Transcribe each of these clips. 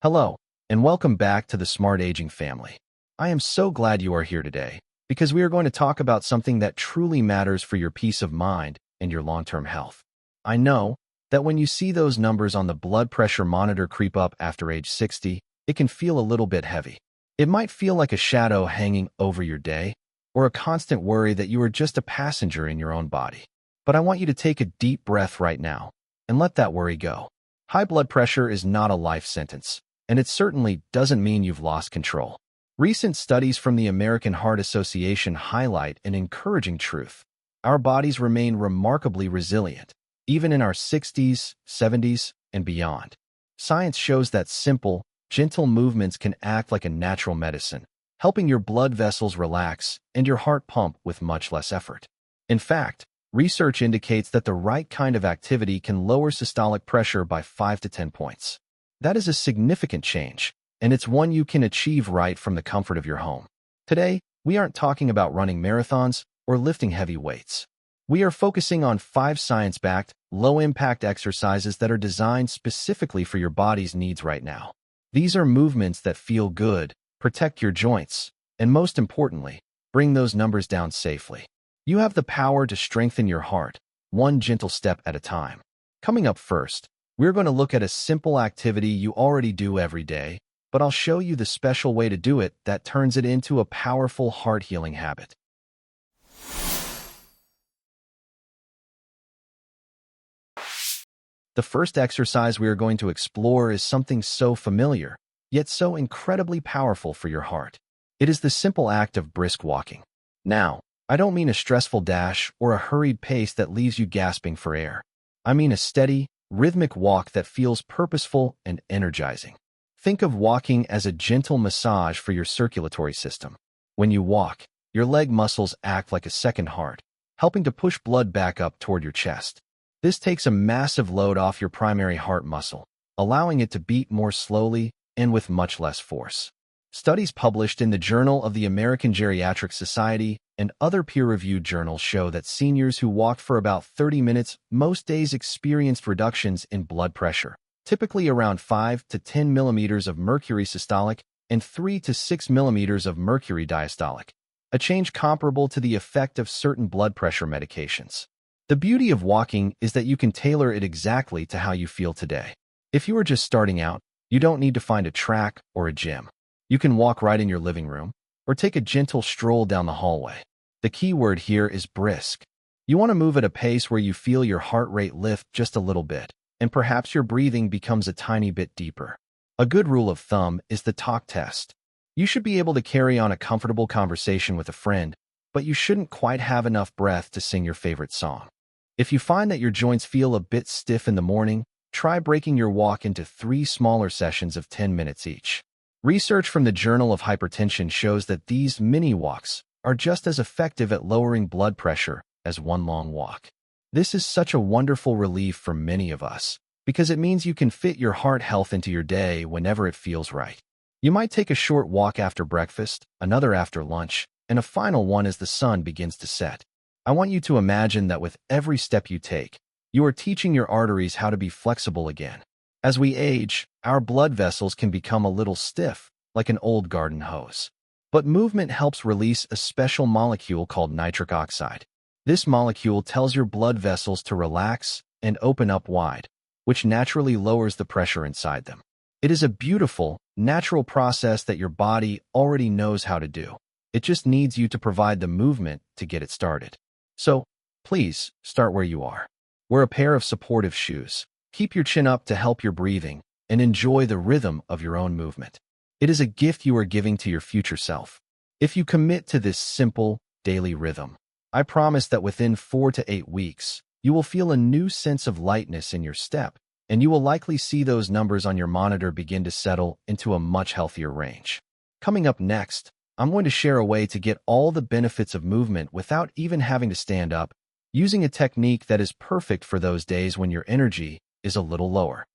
Hello, and welcome back to the Smart Aging family. I am so glad you are here today because we are going to talk about something that truly matters for your peace of mind and your long-term health. I know that when you see those numbers on the blood pressure monitor creep up after age 60, it can feel a little bit heavy. It might feel like a shadow hanging over your day or a constant worry that you are just a passenger in your own body. But I want you to take a deep breath right now and let that worry go. High blood pressure is not a life sentence, and it certainly doesn't mean you've lost control. Recent studies from the American Heart Association highlight an encouraging truth. Our bodies remain remarkably resilient, even in our 60s, 70s, and beyond. Science shows that simple, gentle movements can act like a natural medicine, helping your blood vessels relax and your heart pump with much less effort. In fact, research indicates that the right kind of activity can lower systolic pressure by 5 to 10 points. That is a significant change, and it's one you can achieve right from the comfort of your home. Today, we aren't talking about running marathons or lifting heavy weights. We are focusing on 5 science-backed, low-impact exercises that are designed specifically for your body's needs right now. These are movements that feel good, protect your joints, and most importantly, bring those numbers down safely. You have the power to strengthen your heart, one gentle step at a time. Coming up first, we're going to look at a simple activity you already do every day, but I'll show you the special way to do it that turns it into a powerful heart-healing habit. The first exercise we are going to explore is something so familiar, yet so incredibly powerful for your heart. It is the simple act of brisk walking. Now, I don't mean a stressful dash or a hurried pace that leaves you gasping for air. I mean a steady, rhythmic walk that feels purposeful and energizing. Think of walking as a gentle massage for your circulatory system. When you walk, your leg muscles act like a second heart, helping to push blood back up toward your chest. This takes a massive load off your primary heart muscle, allowing it to beat more slowly and with much less force. Studies published in the Journal of the American Geriatric Society and other peer-reviewed journals show that seniors who walked for about 30 minutes most days experienced reductions in blood pressure, typically around 5 to 10 millimeters of mercury systolic and 3 to 6 millimeters of mercury diastolic, a change comparable to the effect of certain blood pressure medications. The beauty of walking is that you can tailor it exactly to how you feel today. If you are just starting out, you don't need to find a track or a gym. You can walk right in your living room or take a gentle stroll down the hallway. The key word here is brisk. You want to move at a pace where you feel your heart rate lift just a little bit, and perhaps your breathing becomes a tiny bit deeper. A good rule of thumb is the talk test. You should be able to carry on a comfortable conversation with a friend, but you shouldn't quite have enough breath to sing your favorite song. If you find that your joints feel a bit stiff in the morning, try breaking your walk into 3 smaller sessions of 10 minutes each. Research from the Journal of Hypertension shows that these mini walks are just as effective at lowering blood pressure as one long walk. This is such a wonderful relief for many of us because it means you can fit your heart health into your day whenever it feels right. You might take a short walk after breakfast, another after lunch, and a final one as the sun begins to set. I want you to imagine that with every step you take, you are teaching your arteries how to be flexible again. As we age, our blood vessels can become a little stiff, like an old garden hose. But movement helps release a special molecule called nitric oxide. This molecule tells your blood vessels to relax and open up wide, which naturally lowers the pressure inside them. It is a beautiful, natural process that your body already knows how to do. It just needs you to provide the movement to get it started. So, please, start where you are. Wear a pair of supportive shoes. Keep your chin up to help your breathing, and enjoy the rhythm of your own movement. It is a gift you are giving to your future self. If you commit to this simple, daily rhythm, I promise that within 4 to 8 weeks, you will feel a new sense of lightness in your step, and you will likely see those numbers on your monitor begin to settle into a much healthier range. Coming up next, I'm going to share a way to get all the benefits of movement without even having to stand up, using a technique that is perfect for those days when your energy is a little lower.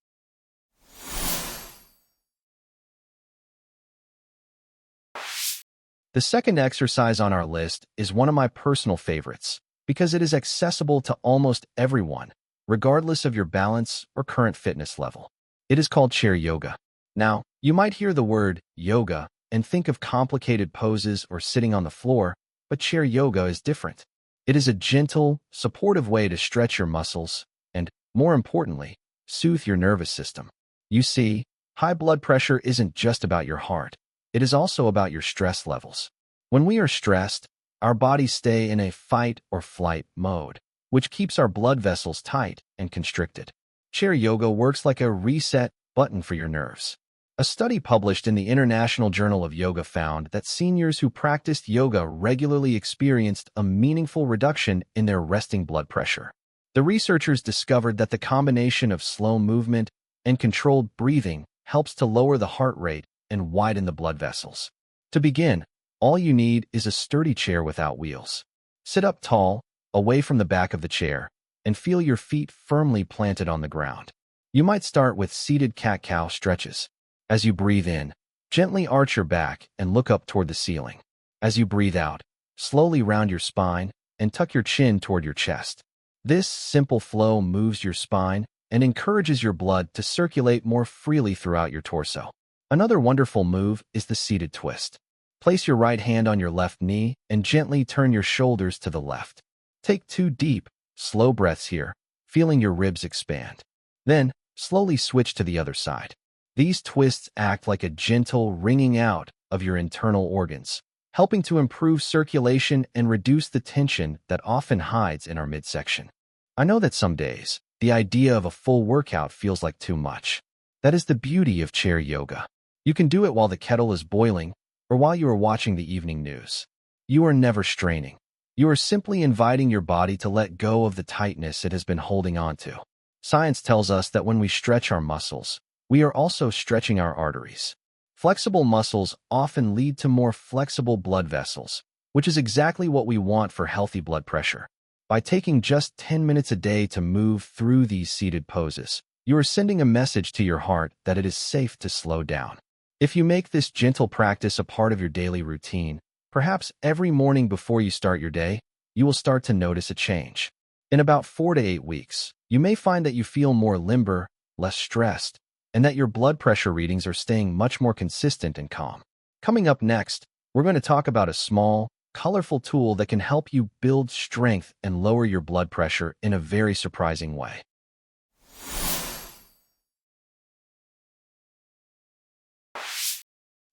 The second exercise on our list is one of my personal favorites because it is accessible to almost everyone, regardless of your balance or current fitness level. It is called chair yoga. Now, you might hear the word yoga and think of complicated poses or sitting on the floor, but chair yoga is different. It is a gentle, supportive way to stretch your muscles and, more importantly, soothe your nervous system. You see, high blood pressure isn't just about your heart. It is also about your stress levels. When we are stressed, our bodies stay in a fight or flight mode, which keeps our blood vessels tight and constricted. Chair yoga works like a reset button for your nerves. A study published in the International Journal of Yoga found that seniors who practiced yoga regularly experienced a meaningful reduction in their resting blood pressure. The researchers discovered that the combination of slow movement and controlled breathing helps to lower the heart rate and widen the blood vessels. To begin, all you need is a sturdy chair without wheels. Sit up tall, away from the back of the chair, and feel your feet firmly planted on the ground. You might start with seated cat-cow stretches. As you breathe in, gently arch your back and look up toward the ceiling. As you breathe out, slowly round your spine and tuck your chin toward your chest. This simple flow moves your spine and encourages your blood to circulate more freely throughout your torso. Another wonderful move is the seated twist. Place your right hand on your left knee and gently turn your shoulders to the left. Take 2 deep, slow breaths here, feeling your ribs expand. Then, slowly switch to the other side. These twists act like a gentle wringing out of your internal organs, helping to improve circulation and reduce the tension that often hides in our midsection. I know that some days, the idea of a full workout feels like too much. That is the beauty of chair yoga. You can do it while the kettle is boiling or while you are watching the evening news. You are never straining. You are simply inviting your body to let go of the tightness it has been holding on to. Science tells us that when we stretch our muscles, we are also stretching our arteries. Flexible muscles often lead to more flexible blood vessels, which is exactly what we want for healthy blood pressure. By taking just 10 minutes a day to move through these seated poses, you are sending a message to your heart that it is safe to slow down. If you make this gentle practice a part of your daily routine, perhaps every morning before you start your day, you will start to notice a change. In about 4 to 8 weeks, you may find that you feel more limber, less stressed, and that your blood pressure readings are staying much more consistent and calm. Coming up next, we're going to talk about a small, colorful tool that can help you build strength and lower your blood pressure in a very surprising way.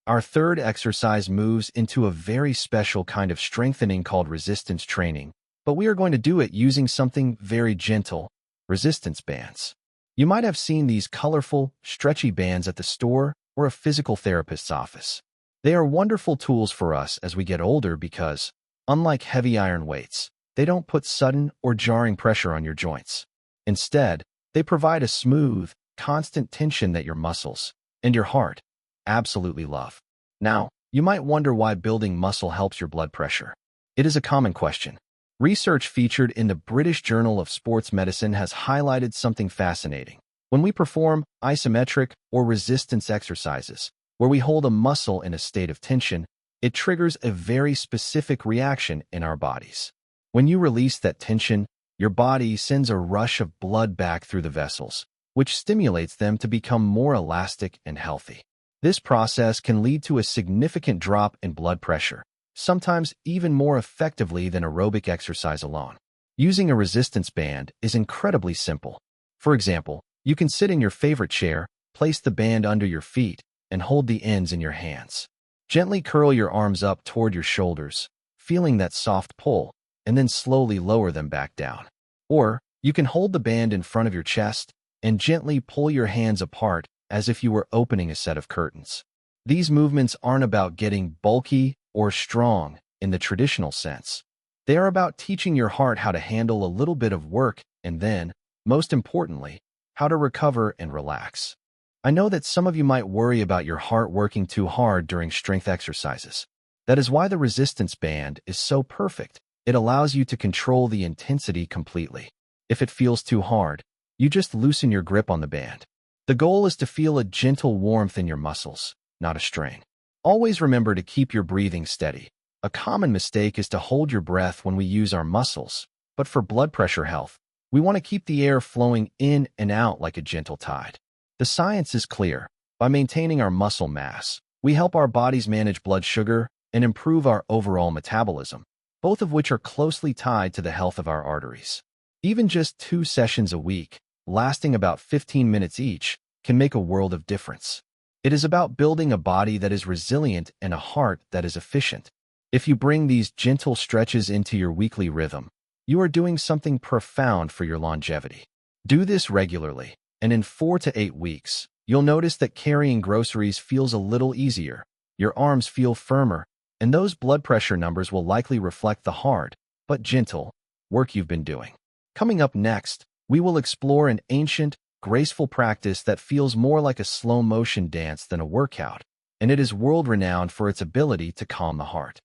Our third exercise moves into a very special kind of strengthening called resistance training, but we are going to do it using something very gentle, resistance bands. You might have seen these colorful, stretchy bands at the store or a physical therapist's office. They are wonderful tools for us as we get older because, unlike heavy iron weights, they don't put sudden or jarring pressure on your joints. Instead, they provide a smooth, constant tension that your muscles and your heart absolutely love. Now, you might wonder why building muscle helps your blood pressure. It is a common question. Research featured in the British Journal of Sports Medicine has highlighted something fascinating. When we perform isometric or resistance exercises, where we hold a muscle in a state of tension, it triggers a very specific reaction in our bodies. When you release that tension, your body sends a rush of blood back through the vessels, which stimulates them to become more elastic and healthy. This process can lead to a significant drop in blood pressure, sometimes even more effectively than aerobic exercise alone. Using a resistance band is incredibly simple. For example, you can sit in your favorite chair, place the band under your feet, and hold the ends in your hands. Gently curl your arms up toward your shoulders, feeling that soft pull, and then slowly lower them back down. Or, you can hold the band in front of your chest and gently pull your hands apart as if you were opening a set of curtains. These movements aren't about getting bulky or strong in the traditional sense. They are about teaching your heart how to handle a little bit of work and then, most importantly, how to recover and relax. I know that some of you might worry about your heart working too hard during strength exercises. That is why the resistance band is so perfect. It allows you to control the intensity completely. If it feels too hard, you just loosen your grip on the band. The goal is to feel a gentle warmth in your muscles, not a strain. Always remember to keep your breathing steady. A common mistake is to hold your breath when we use our muscles, but for blood pressure health, we want to keep the air flowing in and out like a gentle tide. The science is clear. By maintaining our muscle mass, we help our bodies manage blood sugar and improve our overall metabolism, both of which are closely tied to the health of our arteries. Even just 2 sessions a week, lasting about 15 minutes each, can make a world of difference. It is about building a body that is resilient and a heart that is efficient. If you bring these gentle stretches into your weekly rhythm, you are doing something profound for your longevity. Do this regularly, and in 4 to 8 weeks, you'll notice that carrying groceries feels a little easier, your arms feel firmer, and those blood pressure numbers will likely reflect the hard, but gentle, work you've been doing. Coming up next, we will explore an ancient, graceful practice that feels more like a slow-motion dance than a workout, and it is world-renowned for its ability to calm the heart.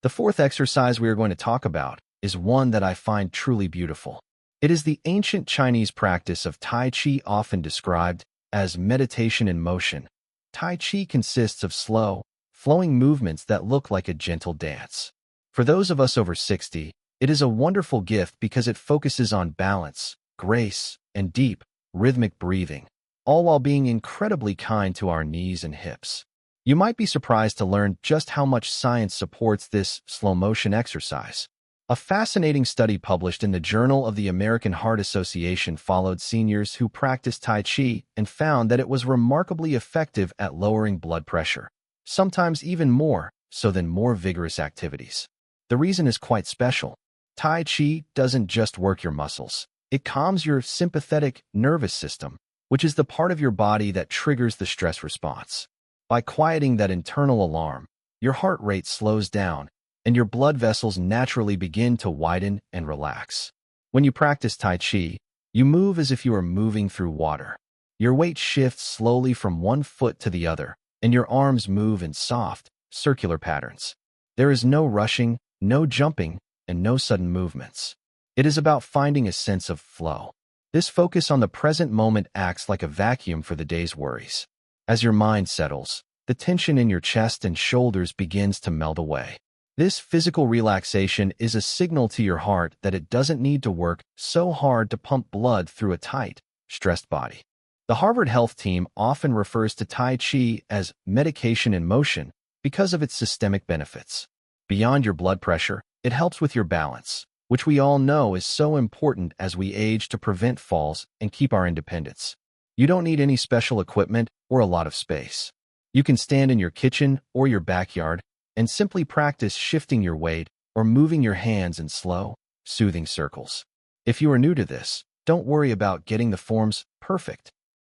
The fourth exercise we are going to talk about is one that I find truly beautiful. It is the ancient Chinese practice of Tai Chi, often described as meditation in motion. Tai Chi consists of slow, flowing movements that look like a gentle dance. For those of us over 60, it is a wonderful gift because it focuses on balance, grace, and deep, rhythmic breathing, all while being incredibly kind to our knees and hips. You might be surprised to learn just how much science supports this slow-motion exercise. A fascinating study published in the Journal of the American Heart Association followed seniors who practiced Tai Chi and found that it was remarkably effective at lowering blood pressure, sometimes even more so than more vigorous activities. The reason is quite special. Tai Chi doesn't just work your muscles. It calms your sympathetic nervous system, which is the part of your body that triggers the stress response. By quieting that internal alarm, your heart rate slows down, and your blood vessels naturally begin to widen and relax. When you practice Tai Chi, you move as if you are moving through water. Your weight shifts slowly from one foot to the other, and your arms move in soft, circular patterns. There is no rushing, no jumping, and no sudden movements. It is about finding a sense of flow. This focus on the present moment acts like a vacuum for the day's worries. As your mind settles, the tension in your chest and shoulders begins to melt away. This physical relaxation is a signal to your heart that it doesn't need to work so hard to pump blood through a tight, stressed body. The Harvard Health team often refers to Tai Chi as medication in motion because of its systemic benefits. Beyond your blood pressure, it helps with your balance, which we all know is so important as we age to prevent falls and keep our independence. You don't need any special equipment or a lot of space. You can stand in your kitchen or your backyard and simply practice shifting your weight or moving your hands in slow, soothing circles. If you are new to this, don't worry about getting the forms perfect.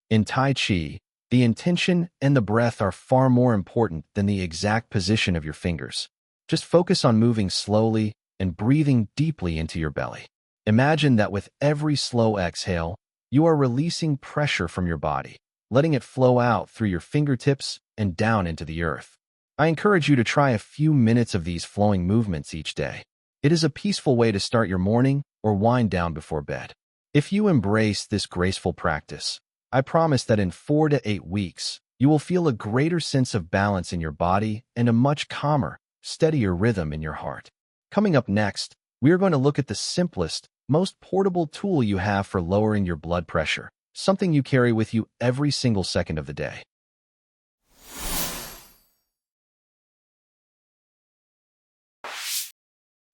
In Tai Chi, the intention and the breath are far more important than the exact position of your fingers. Just focus on moving slowly and breathing deeply into your belly. Imagine that with every slow exhale, you are releasing pressure from your body, letting it flow out through your fingertips and down into the earth. I encourage you to try a few minutes of these flowing movements each day. It is a peaceful way to start your morning or wind down before bed. If you embrace this graceful practice, I promise that in 4 to 8 weeks, you will feel a greater sense of balance in your body and a much calmer, steadier rhythm in your heart. Coming up next, we are going to look at the simplest, most portable tool you have for lowering your blood pressure, something you carry with you every single second of the day.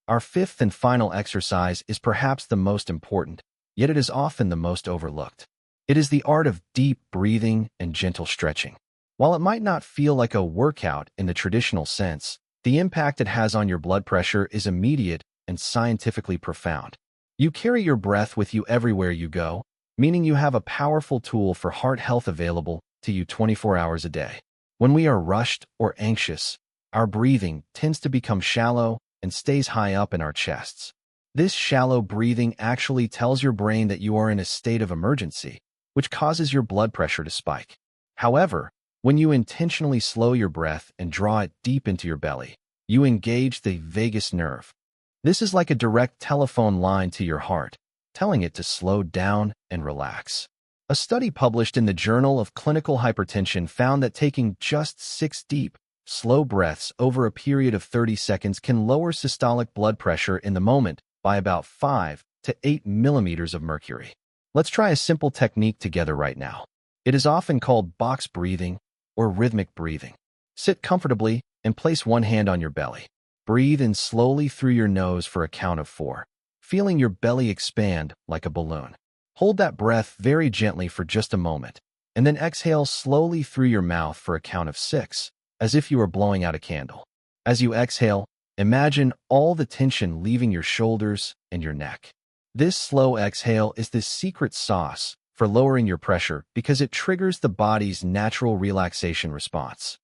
Our fifth and final exercise is perhaps the most important, yet it is often the most overlooked. It is the art of deep breathing and gentle stretching. While it might not feel like a workout in the traditional sense, the impact it has on your blood pressure is immediate and scientifically profound. You carry your breath with you everywhere you go, meaning you have a powerful tool for heart health available to you 24 hours a day. When we are rushed or anxious, our breathing tends to become shallow and stays high up in our chests. This shallow breathing actually tells your brain that you are in a state of emergency, which causes your blood pressure to spike. However, when you intentionally slow your breath and draw it deep into your belly, you engage the vagus nerve. This is like a direct telephone line to your heart, telling it to slow down and relax. A study published in the Journal of Clinical Hypertension found that taking just 6 deep, slow breaths over a period of 30 seconds can lower systolic blood pressure in the moment by about 5 to 8 millimeters of mercury. Let's try a simple technique together right now. It is often called box breathing or rhythmic breathing. Sit comfortably and place one hand on your belly. Breathe in slowly through your nose for a count of 4, feeling your belly expand like a balloon. Hold that breath very gently for just a moment, and then exhale slowly through your mouth for a count of 6, as if you were blowing out a candle. As you exhale, imagine all the tension leaving your shoulders and your neck. This slow exhale is the secret sauce for lowering your pressure because it triggers the body's natural relaxation response.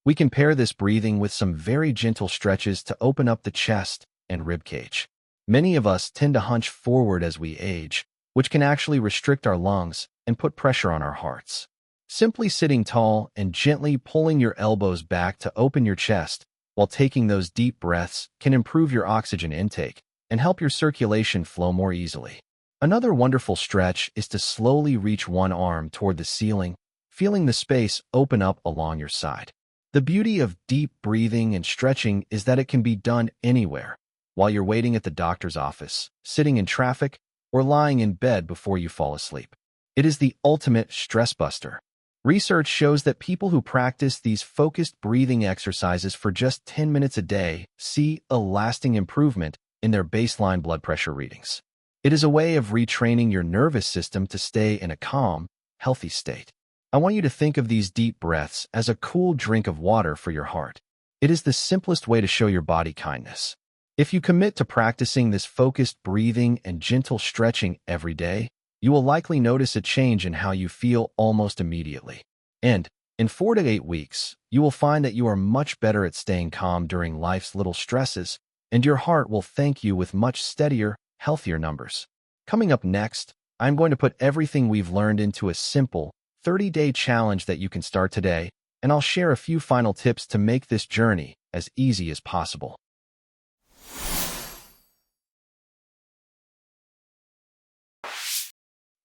We can pair this breathing with some very gentle stretches to open up the chest and rib cage. Many of us tend to hunch forward as we age, which can actually restrict our lungs and put pressure on our hearts. Simply sitting tall and gently pulling your elbows back to open your chest while taking those deep breaths can improve your oxygen intake and help your circulation flow more easily. Another wonderful stretch is to slowly reach one arm toward the ceiling, feeling the space open up along your side. The beauty of deep breathing and stretching is that it can be done anywhere, while you're waiting at the doctor's office, sitting in traffic, or lying in bed before you fall asleep. It is the ultimate stress buster. Research shows that people who practice these focused breathing exercises for just 10 minutes a day see a lasting improvement in their baseline blood pressure readings. It is a way of retraining your nervous system to stay in a calm, healthy state. I want you to think of these deep breaths as a cool drink of water for your heart. It is the simplest way to show your body kindness. If you commit to practicing this focused breathing and gentle stretching every day, you will likely notice a change in how you feel almost immediately. And in 4 to 8 weeks, you will find that you are much better at staying calm during life's little stresses, and your heart will thank you with much steadier, healthier numbers. Coming up next, I'm going to put everything we've learned into a simple 30-day challenge that you can start today, and I'll share a few final tips to make this journey as easy as possible.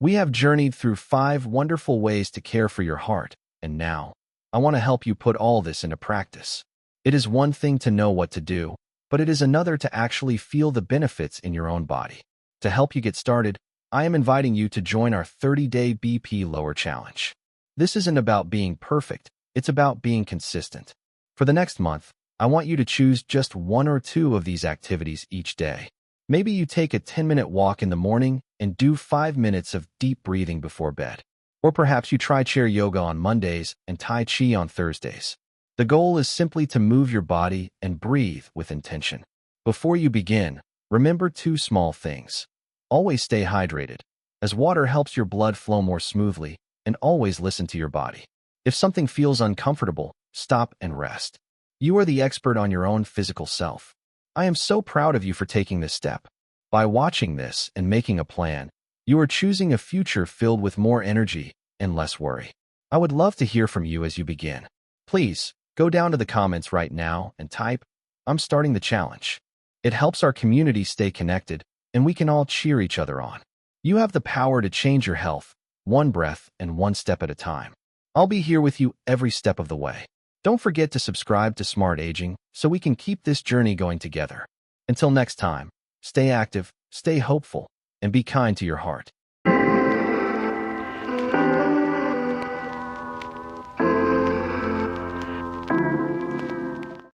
We have journeyed through 5 wonderful ways to care for your heart, and now, I want to help you put all this into practice. It is one thing to know what to do, but it is another to actually feel the benefits in your own body. To help you get started, I am inviting you to join our 30-day BP Lower Challenge. This isn't about being perfect, it's about being consistent. For the next month, I want you to choose just 1 or 2 of these activities each day. Maybe you take a 10-minute walk in the morning and do 5 minutes of deep breathing before bed. Or perhaps you try chair yoga on Mondays and Tai Chi on Thursdays. The goal is simply to move your body and breathe with intention. Before you begin, remember 2 small things. Always stay hydrated, as water helps your blood flow more smoothly, and always listen to your body. If something feels uncomfortable, stop and rest. You are the expert on your own physical self. I am so proud of you for taking this step. By watching this and making a plan, you are choosing a future filled with more energy and less worry. I would love to hear from you as you begin. Please, go down to the comments right now and type, "I'm starting the challenge." It helps our community stay connected, and we can all cheer each other on. You have the power to change your health, one breath and one step at a time. I'll be here with you every step of the way. Don't forget to subscribe to Smart Aging so we can keep this journey going together. Until next time, stay active, stay hopeful, and be kind to your heart.